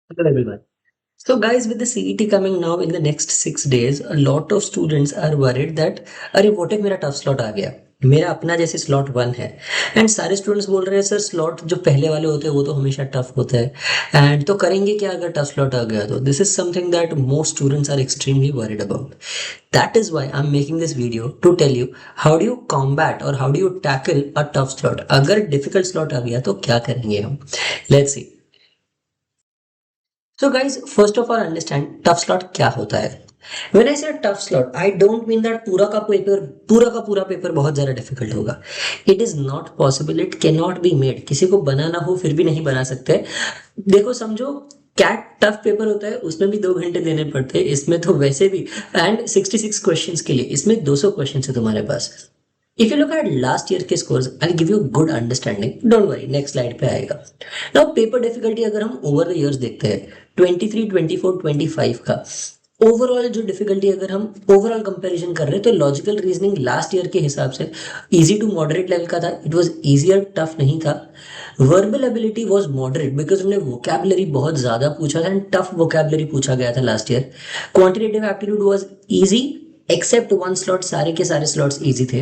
Hello everyone. So guys, with the CET coming now in the next 6 days, a lot of students are worried that अरे what if मेरा tough slot आ गया, मेरा अपना जैसे slot 1 है and सारे स्टूडेंट्स बोल रहे हैं सर स्लॉट जो पहले वाले होते हैं वो तो हमेशा टफ होता है एंड तो करेंगे क्या अगर टफ स्लॉट आ गया तो this is something that most students are extremely worried about. That is why I am making this video to tell you how do you combat और how do you tackle a tough slot. अगर difficult slot आ गया तो क्या करेंगे हम. Let's see. So guys, first of all understand tough slot क्या होता है. When I say tough slot, I don't mean that पूरा का पूरा पेपर बहुत ज़्यादा डिफिकल्ट होगा. It is not possible, it cannot be made. किसी को बनाना हो फिर भी नहीं बना सकते. देखो समझो कैट टफ पेपर होता है उसमें भी 2 घंटे देने पड़ते हैं, इसमें तो वैसे भी एंड 66 क्वेश्चंस के लिए इसमें 200 क्वेश्चन है तुम्हारे पास. If you look at last year के scores, I'll give you good understanding. Don't worry, next slide पे आएगा. Now paper difficulty अगर हम over the years देखते हैं 23, 24, 25 का ओवरऑल जो डिफिकल्टी अगर हम ओवरऑल कंपैरिजन कर रहे हैं तो लॉजिकल रीजनिंग लास्ट ईयर के हिसाब से इजी टू मॉडरेट लेवल का था. इट वाज इजियर, टफ नहीं था. Verbal ability was moderate because उन्हें वोकैबुलरी बहुत ज्यादा पूछा था एंड टफ वोकैबुलरी पूछा गया था last year. Quantitative aptitude was easy except one slot, सारे के सारे स्लॉट्स इजी थे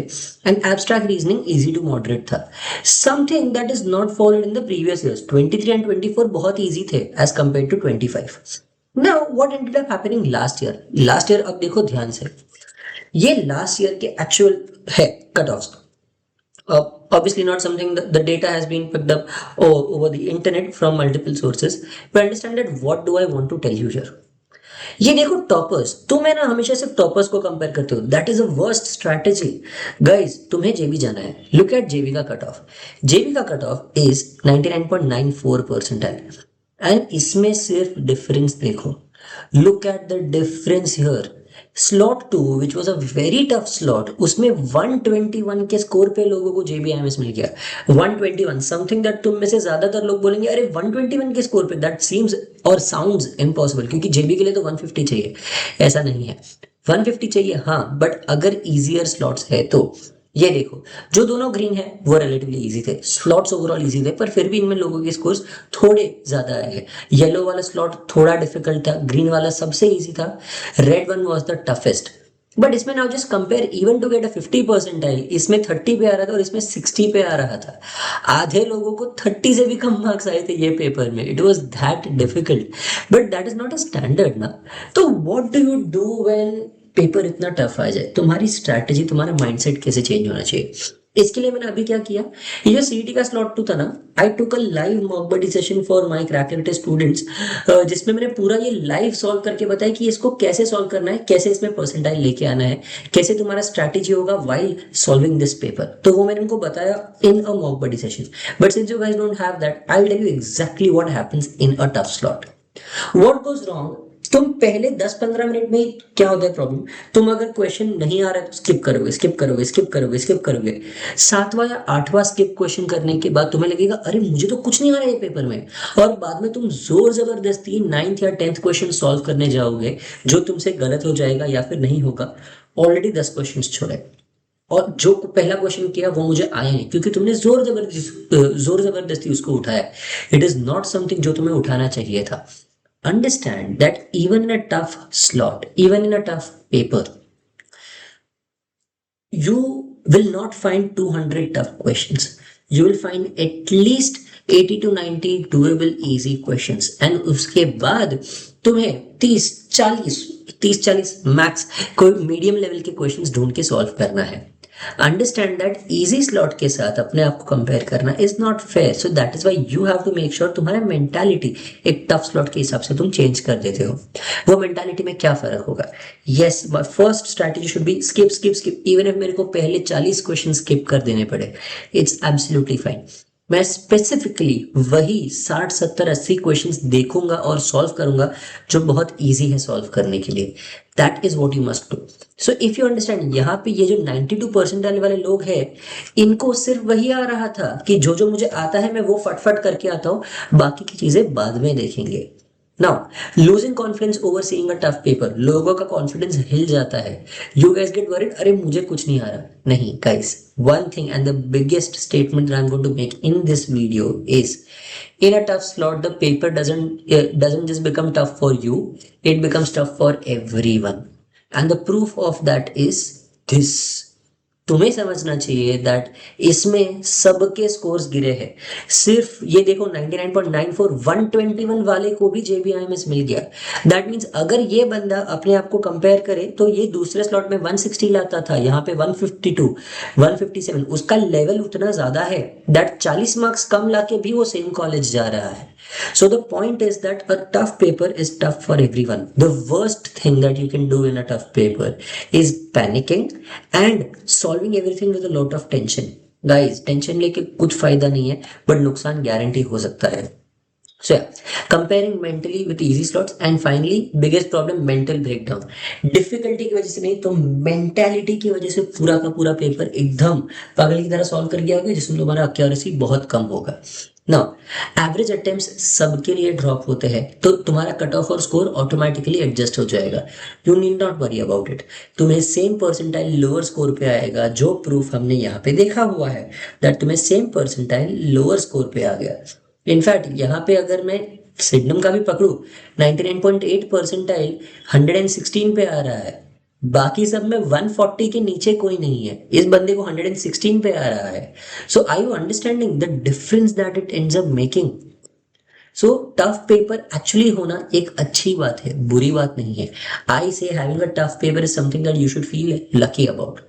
and abstract reasoning easy to moderate था. Something that is not followed in the previous years. 23 and 24 बहुत इजी थे as compare to 25. Now what ended up happening last year. Last year अब देखो ध्यान से, ये last year के actual है cut offs. Obviously not something that the data has been picked up over the internet from multiple sources, but understand that what do I want to tell you here. ये देखो toppers, तुम है ना हमेशा सिर्फ toppers को compare करते हो. That is a worst strategy. Guys तुम्हें जेबी जाना है, लुक एट जेबी का कट ऑफ. जेबी का cut off is 99.94 percentile and इसमें सिर्फ डिफरेंस देखो. Look at the difference here. Slot 2 which was a very tough slot, उसमें 121 के स्कोर पे लोगों को जेबीआईएमएस मिल गया. 121 समथिंग दैट तुम में से ज्यादातर लोग बोलेंगे अरे 121 के स्कोर पे दैट सीम्स और साउंड्स इम्पॉसिबल, क्योंकि जेबी के लिए तो 150 चाहिए. ऐसा नहीं है, 150 चाहिए हाँ, बट अगर इजियर स्लॉट्स है तो ये देखो जो दोनों ग्रीन है वो रिलेटिवली इजी थे, स्लॉट्स ओवरऑल इजी थे, पर फिर भी इनमें लोगों के स्कोर्स थोड़े ज्यादा आए हैं. येलो वाला स्लॉट थोड़ा डिफिकल्ट था, ग्रीन वाला सबसे इजी था, red one was the toughest. But इसमें now just compare even to get a 50 percentile, इसमें 30 पे आ रहा था और इसमें 60 पे आ रहा था. आधे लोगों को 30 से भी कम मार्क्स आए थे ये पेपर में. It was that difficult, but that is not a standard ना. तो what do you do when paper इतना टफ आ जाए. तुम्हारी स्ट्रैटेजी, तुम्हारा माइंडसेट कैसे चेंज होना चाहिए. इसके लिए मैंने अभी क्या किया, ये जो सीईटी का स्लॉट 2 था ना, I took a live mock buddy session for my crack students, जिसमें मैंने पूरा ये लाइव सॉल्व करके बताया कि इसको कैसे सॉल्व करना है, कैसे इसमें परसेंटाइल लेके आना है, कैसे तुम्हारा स्ट्रैटेजी होगा व्हाइल सॉल्विंग दिस पेपर. तो वो मैंने उनको बताया in a mock buddy session. But since you guys don't have that, I will tell you exactly what happens in a tough slot. What goes wrong, तुम पहले 10-15 minute में क्या होता है प्रॉब्लम, तुम अगर क्वेश्चन नहीं आ रहा है तो स्किप करोगे स्किप करोगे स्किप करोगे स्किप करोगे. 7वां या 8वां स्किप क्वेश्चन करने के बाद तुम्हें लगेगा अरे मुझे तो कुछ नहीं आ रहा है पेपर में, और बाद में तुम जोर जबरदस्ती 9th या 10th क्वेश्चन सॉल्व करने जाओगे जो तुमसे गलत हो जाएगा या फिर नहीं होगा. ऑलरेडी 10 क्वेश्चन छोड़े और जो पहला क्वेश्चन किया वो मुझे आया नहीं क्योंकि तुमने जोर जबरदस्ती उसको उठाया. इट इज नॉट समथिंग जो तुम्हें उठाना चाहिए था. Understand that even in a tough slot, even in a tough paper, you will not find 200 tough questions. You will find at least 80 to 90 doable easy questions. And उसके बाद तुम्हें 30-40 max कोई medium level के questions ढूंढ के solve करना है. Understand that easy slot के साथ अपने आप को कंपेयर करना is not fair. So that is why you have to make sure तुम्हारा मेंटालिटी एक टफ स्लॉट के हिसाब से तुम चेंज कर देते हो. वो मेंटालिटी में क्या फर्क होगा. Yes, first strategy should be skip skip skip. Even if मेरे को पहले 40 क्वेश्चन स्किप कर देने पड़े, इट्स एब्सोल्युटली फाइन. मैं स्पेसिफिकली वही 60-70-80 क्वेश्चंस देखूंगा और सॉल्व करूंगा जो बहुत इजी है सॉल्व करने के लिए. That is what you must do. So if you understand, यहाँ पे ये जो 92 परसेंटाइल वाले लोग हैं, इनको सिर्फ वही आ रहा था कि जो जो मुझे आता है मैं वो फटफट करके आता हूँ, बाकी की चीजें बाद में देखेंगे. Now losing confidence over seeing a tough paper, लोगों का कॉन्फिडेंस हिल जाता है. यू गाइस गेट वरीड, अरे मुझे कुछ नहीं आ रहा. नहीं guys, one thing and the biggest statement that I'm going to make in this video is, in a tough slot the paper doesn't just become tough for you, it becomes tough for everyone. And the proof of that is this. तुम्हें समझना चाहिए that इसमें सबके scores गिरे हैं. सिर्फ ये देखो 99.94 121 वाले को भी JBIMS मिल गया. दैट मीन्स अगर ये बंदा अपने आप को कंपेयर करे तो ये दूसरे स्लॉट में 160 लाता था, यहाँ पे 152 157. उसका लेवल उतना ज्यादा है दैट 40 मार्क्स कम लाके भी वो सेम कॉलेज जा रहा है. So the point is that a tough paper is tough for everyone. The worst thing that you can do in a tough paper is panicking and solving everything with a lot of tension. Guys, tension लेके कुछ फायदा नहीं है, but नुकसान guarantee हो सकता है. So yeah, comparing mentally with easy slots, and finally biggest problem, mental breakdown. Difficulty की वजह से नहीं तो mentality की वजह से पूरा का पूरा पेपर एकदम पागल की तरह सॉल्व कर गया होगा, जिसमें तुम्हारा एक्यूरेसी बहुत कम होगा. नाउ एवरेज अटेम्प्ट्स सबके लिए ड्रॉप होते हैं, तो तुम्हारा कट ऑफ और स्कोर ऑटोमेटिकली एडजस्ट हो जाएगा. You need not worry about it. तुम्हें सेम परसेंटाइल लोअर स्कोर पे आएगा, जो प्रूफ हमने यहाँ पे देखा हुआ है दैट तुम्हें सेम परसेंटाइल लोअर स्कोर पे आ गया. इनफैक्ट यहाँ पे अगर मैं सिडनम का भी पकड़ू, 99.8 परसेंटाइल 116 पे आ रहा है, बाकी सब में 140 के नीचे कोई नहीं है, इस बंदे को 116 पे आ रहा है. So I you understanding the difference that it ends up making. So tough paper actually होना एक अच्छी बात है, बुरी बात नहीं है. आई से having a tough paper is something that you should feel lucky about.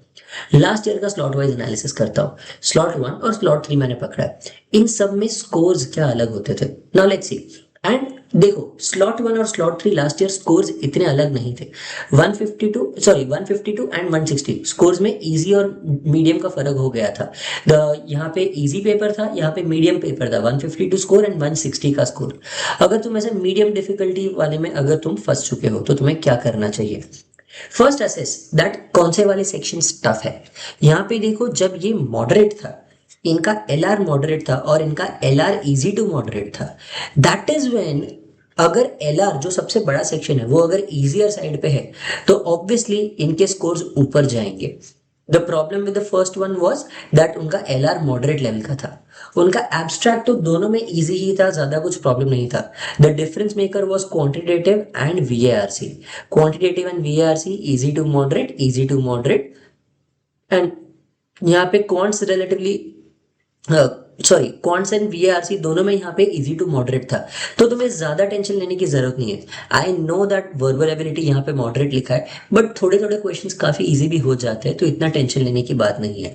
Last year का स्लॉट वाइज एनालिसिस करता हूँ. स्लॉट 1 और स्लॉट 3 मैंने पकड़ा है, इन सब में स्कोर्स क्या अलग होते थे. Now let's see. एंड देखो स्लॉट 1 और स्लॉट 3 लास्ट ईयर स्कोर्स इतने अलग नहीं थे. 152 एंड 160 स्कोर्स में इजी और मीडियम का फर्क हो गया था. यहाँ पे इजी पेपर था, यहाँ पे मीडियम पेपर था. 152 स्कोर एंड 160 का स्कोर. अगर तुम ऐसे मीडियम डिफिकल्टी वाले में अगर तुम फंस चुके हो तो तुम्हें क्या करना चाहिए. फर्स्ट असेस दैट कौन से वाले सेक्शन टफ है. यहाँ पे देखो जब ये मॉडरेट था, इनका LR मॉडरेट था और इनका LR इजी टू मॉडरेट था. दैट इज व्हेन अगर LR जो सबसे बड़ा सेक्शन है वो अगर इजियर साइड पे है तो ऑब्वियसली इनके स्कोर्स ऊपर जाएंगे. The problem with the first one was that उनका LR मॉडरेट लेवल का था. उनका एब्स्ट्रैक्ट तो दोनों में इजी ही था, ज्यादा कुछ प्रॉब्लम नहीं था. The difference maker was quantitative and VARC. Quantitative and VARC easy to moderate and यहाँ पे quants relatively quants and VARC दोनों में यहाँ पे इजी टू मॉडरेट था, तो तुम्हें ज्यादा टेंशन लेने की जरूरत नहीं है. I know that verbal ability यहाँ पे मॉडरेट लिखा है, बट थोड़े थोड़े क्वेश्चंस काफी इजी भी हो जाते हैं, तो इतना टेंशन लेने की बात नहीं है.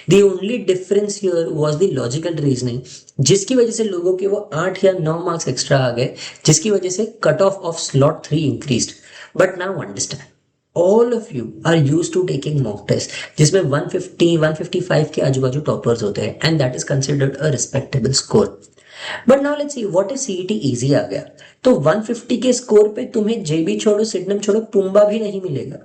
The only difference here was the logical reasoning, जिसकी वजह से लोगों के वो 8 या 9 मार्क्स एक्स्ट्रा आ गए, जिसकी वजह से cut off slot 3 increased. But now understand, all of you are used to taking mock test जिसमें 150 155 के आजू बाजू टॉपर्स होते हैं, and that is considered a respectable score. But now let's see what is CET easy आ गया. तो 150 के score पे तुम्हें JB छोड़ो, सिडनम छोड़ो, पुम्बा भी नहीं मिलेगा.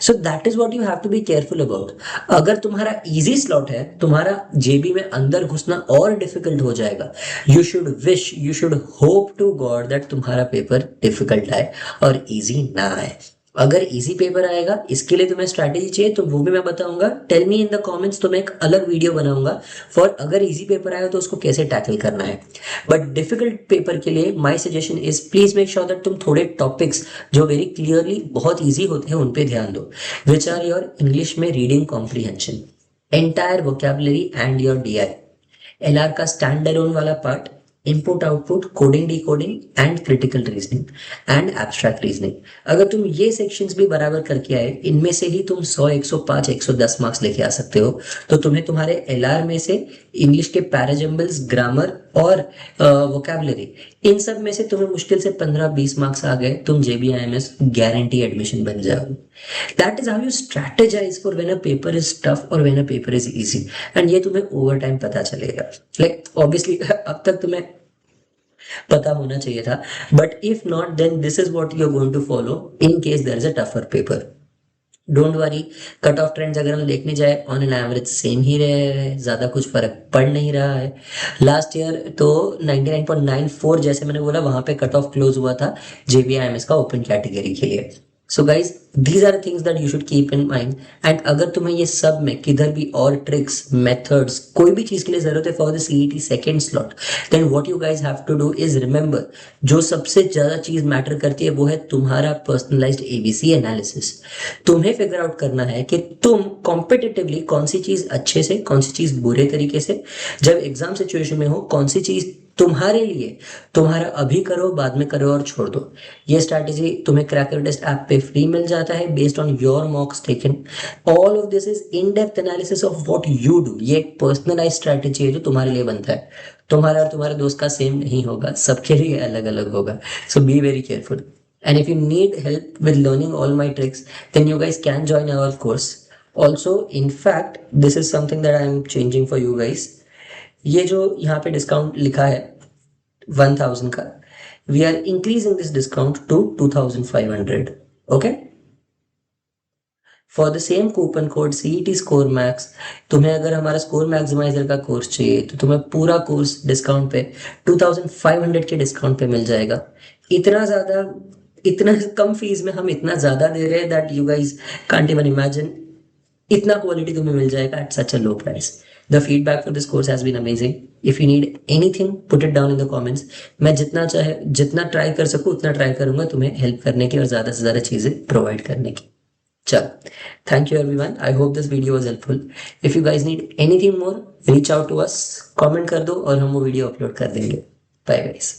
So that is what you have to be careful about. अगर तुम्हारा इजी स्लॉट है, तुम्हारा JB में अंदर घुसना और डिफिकल्ट हो जाएगा. You should hope to God that तुम्हारा पेपर डिफिकल्ट आए और इजी ना आए. अगर इजी पेपर आएगा, इसके लिए तुम्हें स्ट्रैटेजी चाहिए तो वो भी मैं बताऊंगा. Tell me in the comments, तो मैं एक अलग वीडियो बनाऊंगा फॉर अगर इजी पेपर आया तो उसको कैसे टैकल करना है. बट डिफिकल्ट पेपर के लिए my suggestion is please make sure that तुम थोड़े टॉपिक्स जो वेरी क्लियरली बहुत ईजी होते हैं उन पे ध्यान दो, विच आर योर इंग्लिश में reading comprehension, entire vocabulary and your DI, LR का स्टैंड अलोन वाला part, input output, coding decoding and critical reasoning and abstract reasoning. अगर तुम ये सेक्शंस भी बराबर करके आए, इनमें से ही तुम 100 105 110 मार्क्स लेके आ सकते हो. तो तुम्हें तुम्हारे LR में से इंग्लिश के पैराजम्बल्स, ग्रामर और वोकैबुलरी, इन सब में से तुम्हें मुश्किल से 15-20 मार्क्स आ गए, तुम JBIMS गारंटी एडमिशन बन जाओगे. That is how you strategize for when a paper is tough और when a paper is easy. And ये तुम्हें ओवर टाइम पता चलेगा. लाइक ऑब्वियसली अब तक तुम्हें पता होना चाहिए था, but if not then this is what you are going to follow in case there is a tougher paper. Don't worry, cut off trends अगर हम देखने जाए ऑन एन एवरेज सेम ही रहे हैं, ज़्यादा कुछ फर्क पड़ नहीं रहा है। लास्ट ईयर तो 99.94 जैसे मैंने बोला वहाँ पे कट ऑफ क्लोज हुआ था JBIMS का ओपन कैटेगरी के लिए। So guys these are things that you should keep in mind. And अगर तुम्हें ये सब में किधर भी और ट्रिक्स मेथड्स कोई भी चीज़ के लिए ज़रूरत है for the CET second slot, then what you guys have to do is remember, जो सबसे ज़्यादा चीज़ मैटर करती है वो है तुम्हारा पर्सनलाइज्ड ABC एनालिसिस। तुम्हें फिगर आउट करना है कि तुम कॉम्पिटिटिवली कौन सी चीज़ अच्छे से, कौन सी चीज़ बुरे तरीके से, जब एग्जाम सिचुएशन में हो कौन सी चीज़ तुम्हारे लिए, तुम्हारा अभी करो बाद में करो और छोड़ दो। ये स्ट्रैटेजी तुम्हें क्रैकर टेस्ट ऐप पे फ्री मिल जाता है based on your मॉक्स taken. All of this is in depth analysis of what you do. ये एक पर्सनलाइज स्ट्रैटेजी है जो तुम्हारे लिए बनता है। तुम्हारा और तुम्हारे दोस्त का सेम नहीं होगा, सबके लिए अलग अलग होगा। So be very careful. And if you need help with learning all my tricks, then you guys can join our course. Also, in fact, this is something that I am changing for you guys. ये जो यहाँ पे discount लिखा है 1000 का, we are increasing this discount to 2500. Okay, for the same coupon code CET score max, तुम्हें अगर हमारा स्कोर मैक्सिमाइजर का कोर्स चाहिए तो तुम्हें पूरा कोर्स डिस्काउंट पे 2500 के डिस्काउंट पे मिल जाएगा। इतना ज़्यादा, इतना कम फीस में हम इतना ज़्यादा दे रहे हैं that you guys can't even imagine. इतना क्वालिटी तुम्हें मिल जाएगा at such a low price. The feedback for this course has been amazing. If you need anything put it down in the comments. मैं जितना ट्राई कर सकूँ उतना try करूँगा तुम्हें हेल्प करने की और ज़्यादा से ज़्यादा चीज़ें प्रोवाइड करने की। चलो, thank you everyone, I hope this video was helpful. If you guys need anything more reach out to us, comment कर दो और हम वो वीडियो अपलोड कर देंगे। Bye guys.